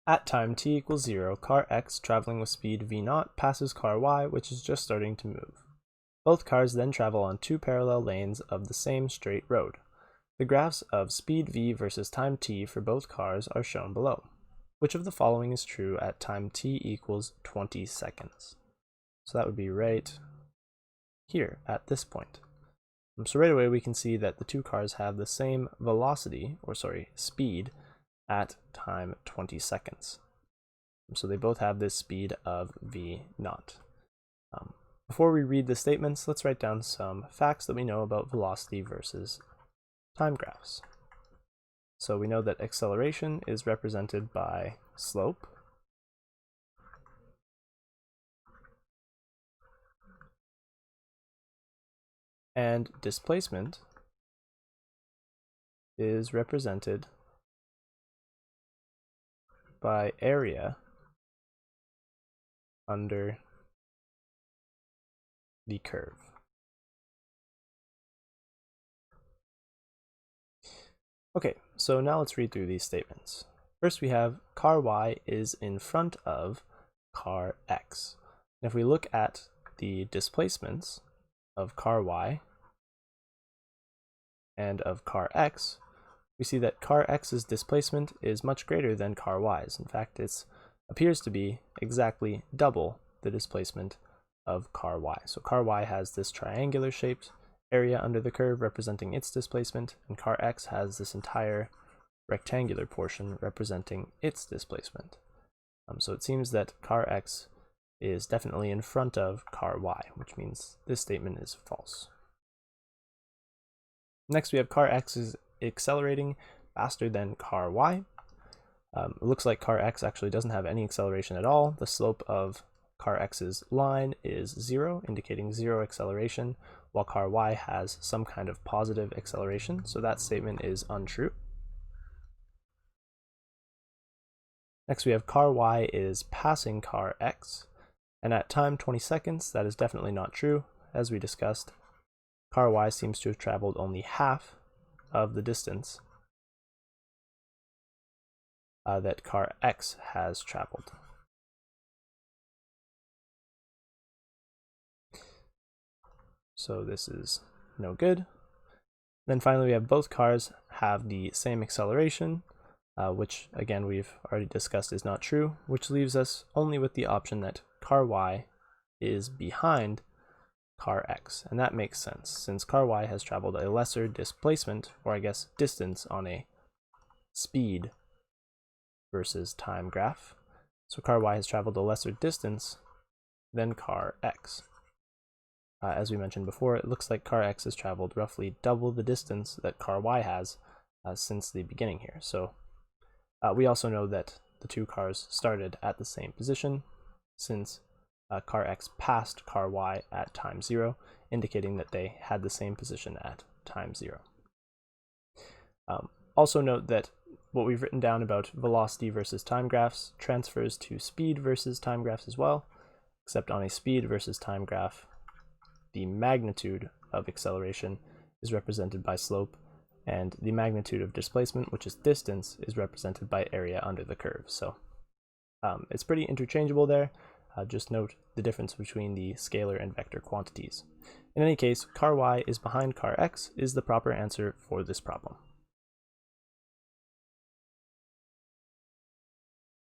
At time t equals 0, car x traveling with speed v0 passes car y, which is just starting to move. Both cars then travel on two parallel lanes of the same straight road. The graphs of speed v versus time t for both cars are shown below. Which of the following is true at time t equals 20 seconds? So that would be right here at this point. So right away we can see that the two cars have the same speed at time 20 seconds. So they both have this speed of v naught. Before we read the statements, let's write down some facts that we know about velocity versus time graphs. So we know that acceleration is represented by slope, and displacement is represented by area under the curve. Okay, so now let's read through these statements. First we have car y is in front of car x. And if we look at the displacements of car y and of car x, we see that car x's displacement is much greater than car y's. In fact, it appears to be exactly double the displacement of car y. So car y has this triangular shaped area under the curve representing its displacement, and car x has this entire rectangular portion representing its displacement. So it seems that car x is definitely in front of car y, which means this statement is false. Next we have car x is accelerating faster than car y. It looks like car x actually doesn't have any acceleration at all. The slope of car x's line is 0, indicating 0 acceleration, while car y has some kind of positive acceleration, so that statement is untrue. Next we have car y is passing car x, and at time 20 seconds that is definitely not true. As we discussed, car y seems to have traveled only half of the distance that car x has traveled. So this is no good. Then finally we have both cars have the same acceleration, which again we've already discussed is not true, which leaves us only with the option that car y is behind car x. And that makes sense, since car y has traveled a lesser displacement, or I guess distance, on a speed versus time graph. So car y has traveled a lesser distance than car x. As we mentioned before, it looks like car x has traveled roughly double the distance that car y has since the beginning here. So we also know that the two cars started at the same position, since car x passed car y at time 0, indicating that they had the same position at time 0. Also note that what we've written down about velocity versus time graphs transfers to speed versus time graphs as well, except on a speed versus time graph, the magnitude of acceleration is represented by slope, and the magnitude of displacement, which is distance, is represented by area under the curve. So it's pretty interchangeable there. Just note the difference between the scalar and vector quantities. In any case, car y is behind car x is the proper answer for this problem.